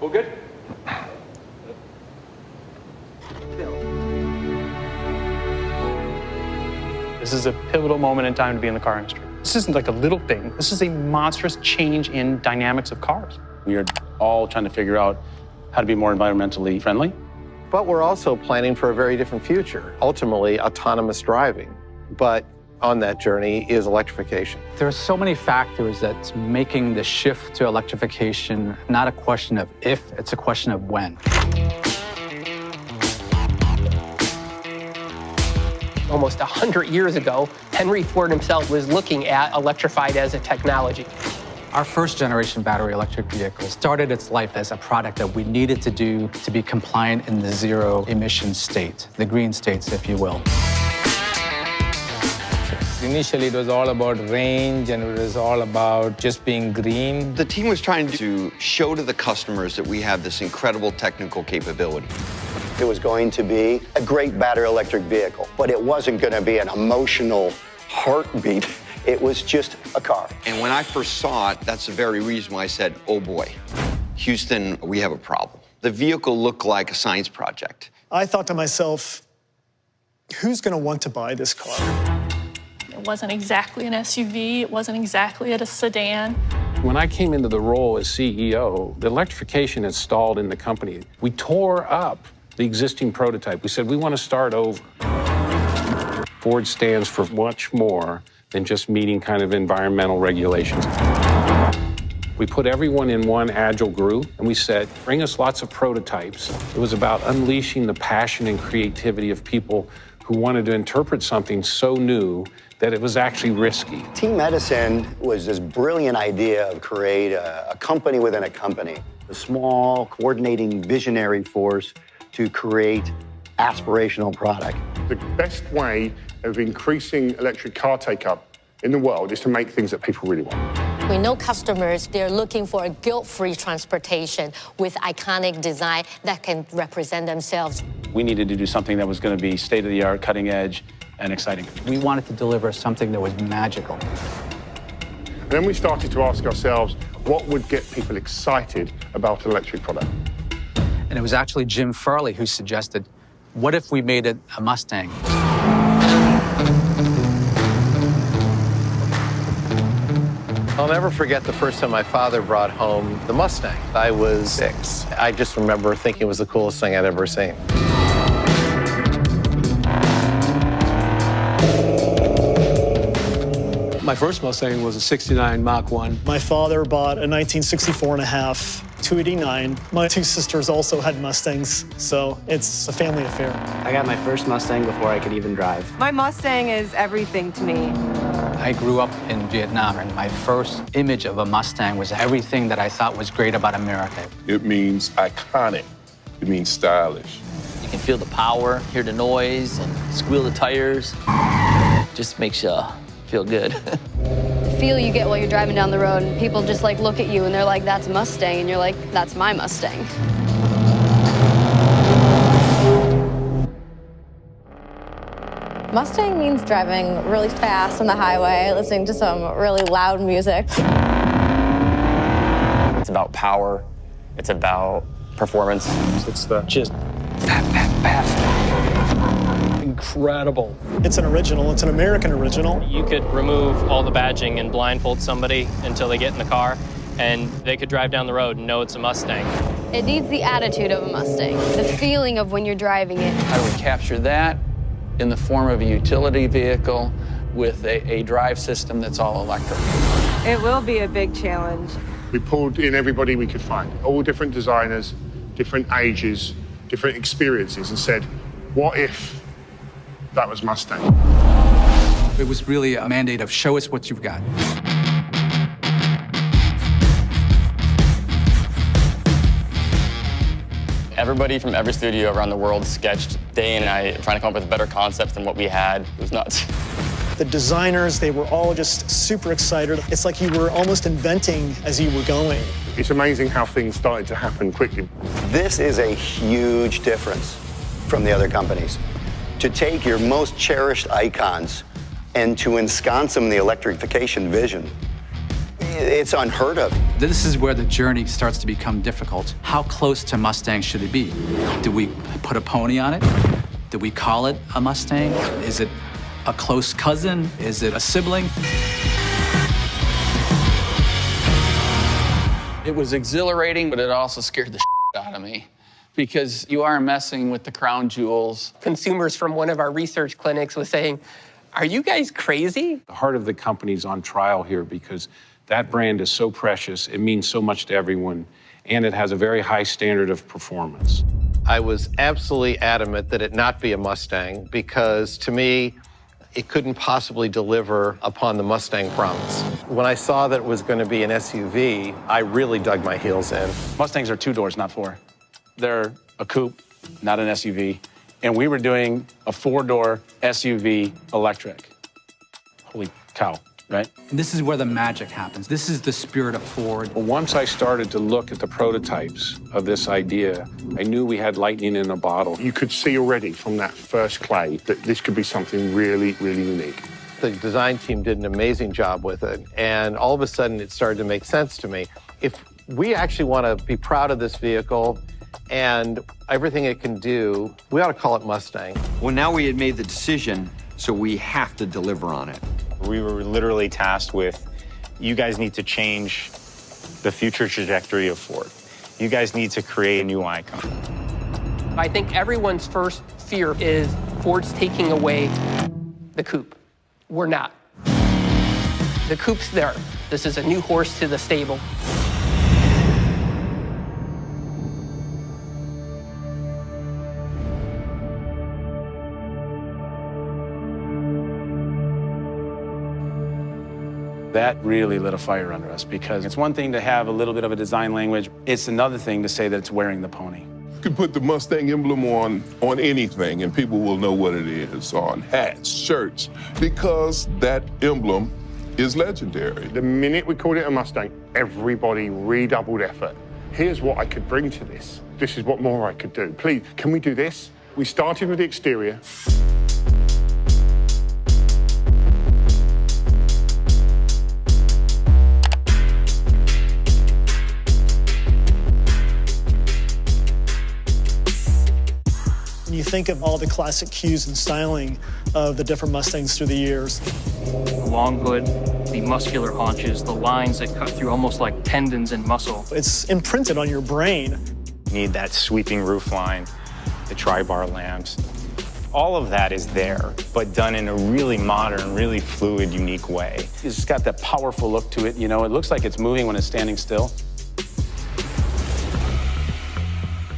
All good? This is a pivotal moment in time to be in the car industry. This isn't like a little thing. This is a monstrous change in dynamics of cars. We are all trying to figure out how to be more environmentally friendly. But we're also planning for a very different future, ultimately autonomous driving. But on that journey is electrification. There are so many factors that's making the shift to electrification not a question of if, it's a question of when. Almost 100 years ago, Henry Ford himself was looking at electrified as a technology. Our first generation battery electric vehicle started its life as a product that we needed to do to be compliant in the zero emission state, the green states, if you will. Initially, it was all about range, and it was all about just being green. The team was trying to show to the customers that we have this incredible technical capability. It was going to be a great battery electric vehicle, but it wasn't going to be an emotional heartbeat. It was just a car. And when I first saw it, that's the very reason why I said, oh boy, Houston, we have a problem. The vehicle looked like a science project. I thought to myself, who's going to want to buy this car? It wasn't exactly an SUV. It wasn't exactly a sedan. When I came into the role as CEO, the electrification had stalled in the company. We tore up the existing prototype. We said, we want to start over. Ford stands for much more than just meeting kind of environmental regulations. We put everyone in one agile group, and we said, bring us lots of prototypes. It was about unleashing the passion and creativity of people who wanted to interpret something so new that it was actually risky. Team Edison was this brilliant idea of create a company within a company, a small, coordinating, visionary force to create aspirational product. The best way of increasing electric car take-up in the world is to make things that people really want. We know customers, they're looking for a guilt-free transportation with iconic design that can represent themselves. We needed to do something that was going to be state-of-the-art, cutting edge, and exciting. We wanted to deliver something that was magical. And then we started to ask ourselves, what would get people excited about an electric product? And it was actually Jim Farley who suggested, what if we made it a Mustang? I'll never forget the first time my father brought home the Mustang. I was 6. I just remember thinking it was the coolest thing I'd ever seen. My first Mustang was a '69 Mach-1. My father bought a 1964 and a half 289. My 2 sisters also had Mustangs, so it's a family affair. I got my first Mustang before I could even drive. My Mustang is everything to me. I grew up in Vietnam, and my first image of a Mustang was everything that I thought was great about America. It means iconic. It means stylish. You can feel the power, hear the noise, and squeal the tires. Just makes you feel good. The feel you get while you're driving down the road, and people just like look at you and they're like, that's a Mustang, and you're like, that's my Mustang. Mustang means driving really fast on the highway, listening to some really loud music. It's about power. It's about performance. It's the just incredible. It's an original. It's an American original. You could remove all the badging and blindfold somebody until they get in the car, and they could drive down the road and know it's a Mustang. It needs the attitude of a Mustang, the feeling of when you're driving it. How do we capture that in the form of a utility vehicle with a drive system that's all electric? It will be a big challenge. We pulled in everybody we could find, all different designers, different ages, different experiences, and said, what if that was Mustang? It was really a mandate of show us what you've got. Everybody from every studio around the world sketched day and night, trying to come up with better concepts than what we had. It was nuts. The designers, they were all just super excited. It's like you were almost inventing as you were going. It's amazing how things started to happen quickly. This is a huge difference from the other companies. To take your most cherished icons and to ensconce them in the electrification vision It's unheard of. This is where the journey starts to become difficult. How close to Mustang should it be? Do we put a pony on it? Do we call it a Mustang? Is it a close cousin? Is it a sibling? It was exhilarating, but it also scared the shit out of me because you are messing with the crown jewels. Consumers from one of our research clinics was saying, "Are you guys crazy?" The heart of the company's on trial here because that brand is so precious, it means so much to everyone, and it has a very high standard of performance. I was absolutely adamant that it not be a Mustang because, to me, it couldn't possibly deliver upon the Mustang promise. When I saw that it was going to be an SUV, I really dug my heels in. Mustangs are 2 doors, not 4. They're a coupe, not an SUV. And we were doing a 4-door SUV electric. Holy cow, right? This is where the magic happens. This is the spirit of Ford. Well, once I started to look at the prototypes of this idea, I knew we had lightning in a bottle. You could see already from that first clay that this could be something really, really unique. The design team did an amazing job with it, and all of a sudden it started to make sense to me. If we actually want to be proud of this vehicle and everything it can do, we ought to call it Mustang. Well, now we had made the decision, so we have to deliver on it. We were literally tasked with, you guys need to change the future trajectory of Ford. You guys need to create a new icon. I think everyone's first fear is Ford's taking away the coupe. We're not. The coupe's there. This is a new horse to the stable. That really lit a fire under us because it's one thing to have a little bit of a design language. It's another thing to say that it's wearing the pony. You can put the Mustang emblem on anything and people will know what it is, on hats, shirts, because that emblem is legendary. The minute we called it a Mustang, everybody redoubled effort. Here's what I could bring to this. This is what more I could do. Please, can we do this? We started with the exterior. When you think of all the classic cues and styling of the different Mustangs through the years. The long hood, the muscular haunches, the lines that cut through almost like tendons and muscle. It's imprinted on your brain. You need that sweeping roof line, the tri-bar lamps. All of that is there, but done in a really modern, really fluid, unique way. It's just got that powerful look to it, you know? It looks like it's moving when it's standing still.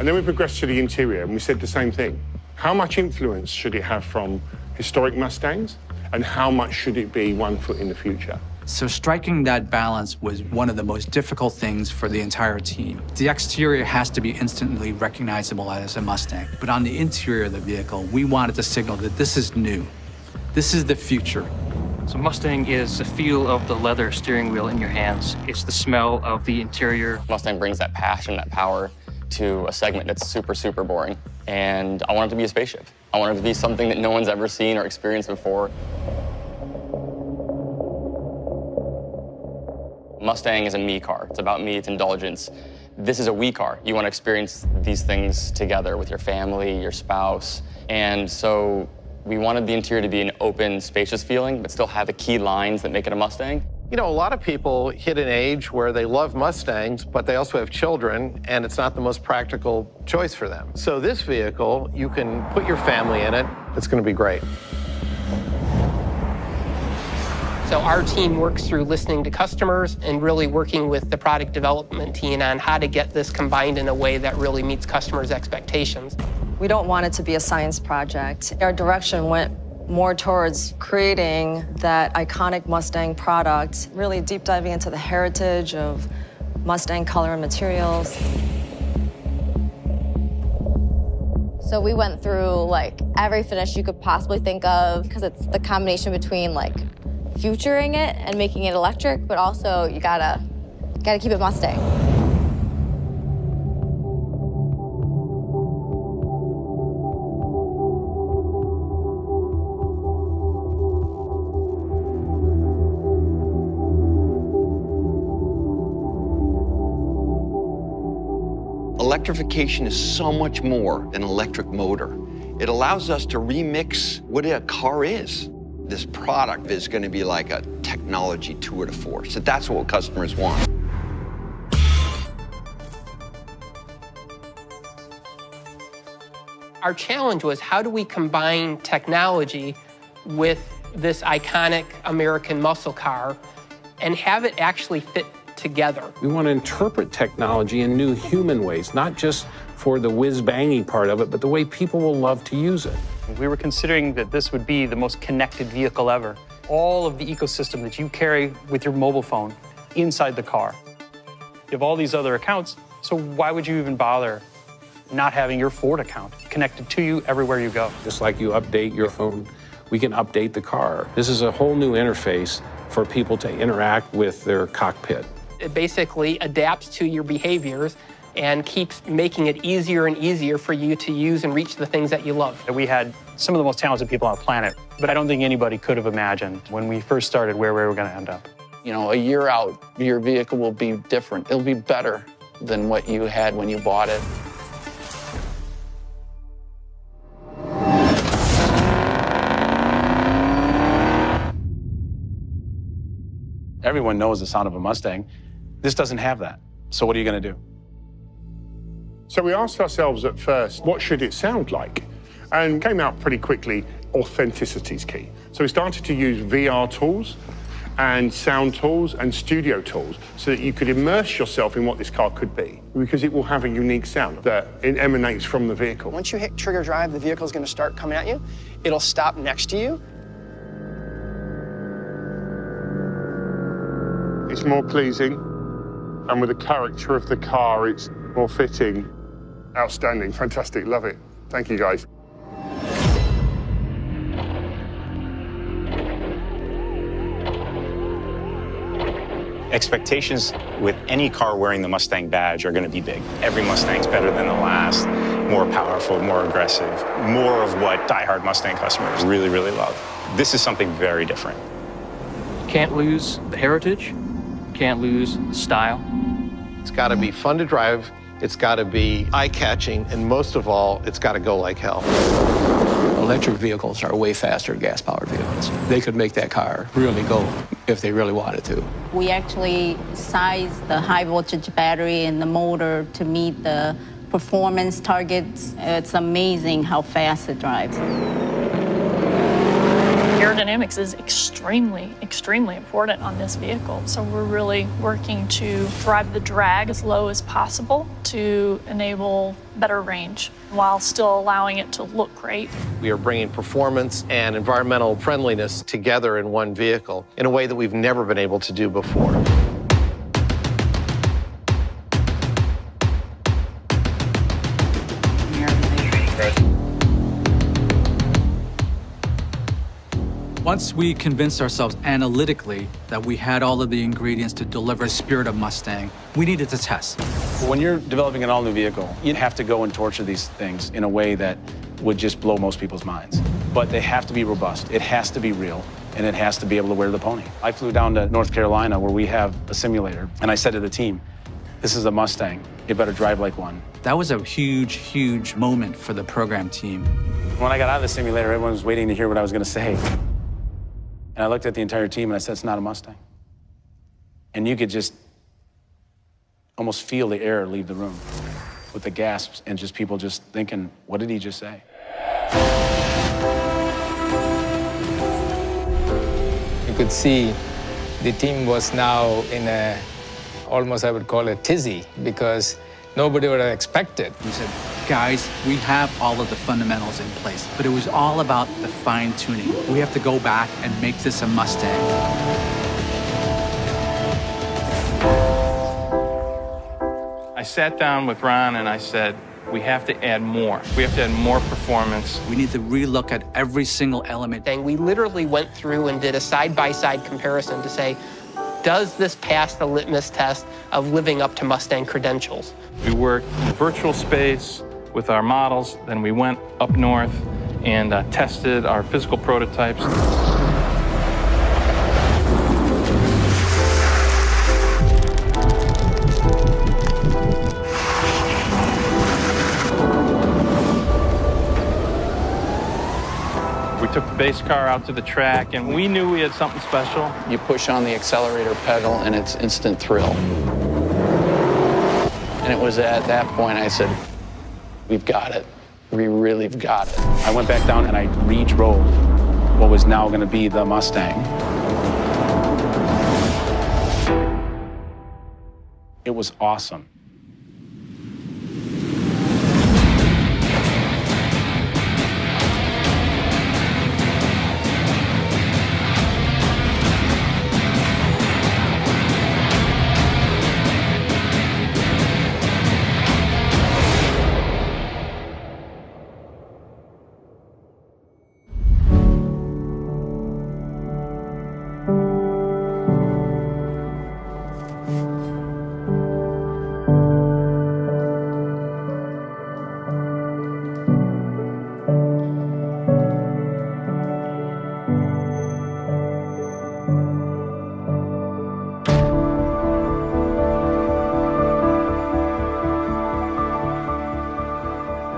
And then we progressed to the interior and we said the same thing. How much influence should it have from historic Mustangs? And how much should it be one foot in the future? So striking that balance was one of the most difficult things for the entire team. The exterior has to be instantly recognizable as a Mustang, but on the interior of the vehicle, we wanted to signal that this is new. This is the future. So Mustang is the feel of the leather steering wheel in your hands. It's the smell of the interior. Mustang brings that passion, that power to a segment that's super, super boring. And I want it to be a spaceship. I want it to be something that no one's ever seen or experienced before. Mustang is a me car. It's about me, it's indulgence. This is a we car. You want to experience these things together with your family, your spouse. And so we wanted the interior to be an open, spacious feeling, but still have the key lines that make it a Mustang. You know, a lot of people hit an age where they love Mustangs, but they also have children, and it's not the most practical choice for them. So this vehicle, you can put your family in it. It's going to be great. So our team works through listening to customers and really working with the product development team on how to get this combined in a way that really meets customers' expectations. We don't want it to be a science project. Our direction went more towards creating that iconic Mustang product, really deep diving into the heritage of Mustang color and materials. So we went through like every finish you could possibly think of because it's the combination between like futuring it and making it electric, but also you gotta keep it Mustang. Electrification is so much more than an electric motor. It allows us to remix what a car is. This product is going to be like a technology tour de force. That's what customers want. Our challenge was, how do we combine technology with this iconic American muscle car and have it actually fit together? We want to interpret technology in new human ways, not just for the whiz-bangy part of it, but the way people will love to use it. We were considering that this would be the most connected vehicle ever. All of the ecosystem that you carry with your mobile phone inside the car. You have all these other accounts, so why would you even bother not having your Ford account connected to you everywhere you go? Just like you update your phone, we can update the car. This is a whole new interface for people to interact with their cockpit. It basically adapts to your behaviors and keeps making it easier and easier for you to use and reach the things that you love. We had some of the most talented people on the planet, but I don't think anybody could have imagined when we first started where we were going to end up. You know, a year out, your vehicle will be different. It'll be better than what you had when you bought it. Everyone knows the sound of a Mustang. This doesn't have that. So what are you going to do? So we asked ourselves at first, what should it sound like? And came out pretty quickly, authenticity is key. So we started to use VR tools and sound tools and studio tools so that you could immerse yourself in what this car could be, because it will have a unique sound that it emanates from the vehicle. Once you hit trigger drive, the vehicle is going to start coming at you. It'll stop next to you. It's more pleasing, and with the character of the car, it's more fitting. Outstanding, fantastic, love it. Thank you, guys. Expectations with any car wearing the Mustang badge are going to be big. Every Mustang's better than the last, more powerful, more aggressive, more of what diehard Mustang customers really, really love. This is something very different. Can't lose the heritage, can't lose the style. It's got to be fun to drive, it's got to be eye-catching, and most of all, it's got to go like hell. Electric vehicles are way faster than gas-powered vehicles. They could make that car really go if they really wanted to. We actually sized the high-voltage battery and the motor to meet the performance targets. It's amazing how fast it drives. Aerodynamics is extremely, extremely important on this vehicle. So we're really working to drive the drag as low as possible to enable better range while still allowing it to look great. We are bringing performance and environmental friendliness together in one vehicle in a way that we've never been able to do before. Once we convinced ourselves analytically that we had all of the ingredients to deliver the spirit of Mustang, we needed to test. When you're developing an all-new vehicle, you have to go and torture these things in a way that would just blow most people's minds. But they have to be robust, it has to be real, and it has to be able to wear the pony. I flew down to North Carolina where we have a simulator, and I said to the team, this is a Mustang, it better drive like one. That was a huge, huge moment for the program team. When I got out of the simulator, everyone was waiting to hear what I was going to say. And I looked at the entire team and I said, it's not a Mustang. And you could just almost feel the air leave the room with the gasps and just people just thinking, what did he just say? You could see the team was now in a, almost I would call it tizzy, because nobody would have expected. We said, guys, we have all of the fundamentals in place, but it was all about the fine-tuning. We have to go back and make this a Mustang. I sat down with Ron and I said, we have to add more. We have to add more performance. We need to relook at every single element. And we literally went through and did a side-by-side comparison to say, does this pass the litmus test of living up to Mustang credentials? We worked in virtual space with our models, then we went up north and tested our physical prototypes. base car out to the track, and we knew we had something special. You push on the accelerator pedal, and it's instant thrill. And it was at that point I said, we've got it. We really have got it. I went back down and I re-drove what was now going to be the Mustang. It was awesome.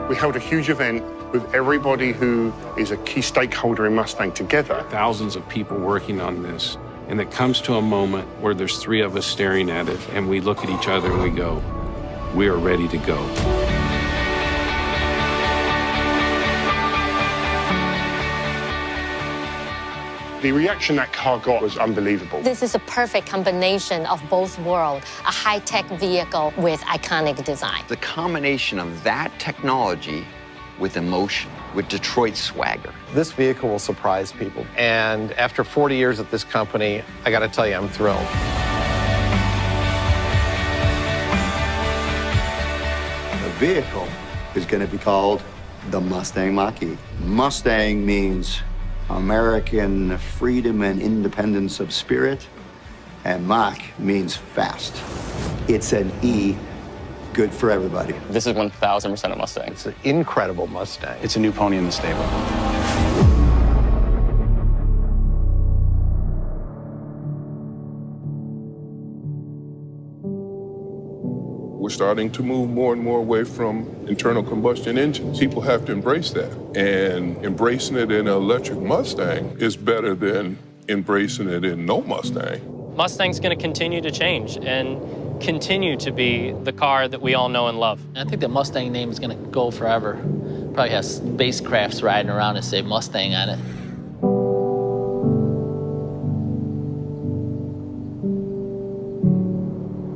We held a huge event with everybody who is a key stakeholder in Mustang together. Thousands of people working on this, and it comes to a moment where there's three of us staring at it, and we look at each other and we go, we are ready to go. The reaction that car got was unbelievable. This is a perfect combination of both worlds, a high-tech vehicle with iconic design. The combination of that technology with emotion, with Detroit swagger. This vehicle will surprise people. And after 40 years at this company, I got to tell you, I'm thrilled. The vehicle is going to be called the Mustang Mach-E. Mustang means American freedom and independence of spirit, and Mach means fast. It's an E, good for everybody. This is 1,000% a Mustang. It's an incredible Mustang. It's a new pony in the stable. We're starting to move more and more away from internal combustion engines. People have to embrace that. And embracing it in an electric Mustang is better than embracing it in no Mustang. Mustang's going to continue to change and continue to be the car that we all know and love. I think the Mustang name is going to go forever. Probably have spacecrafts riding around and say Mustang on it.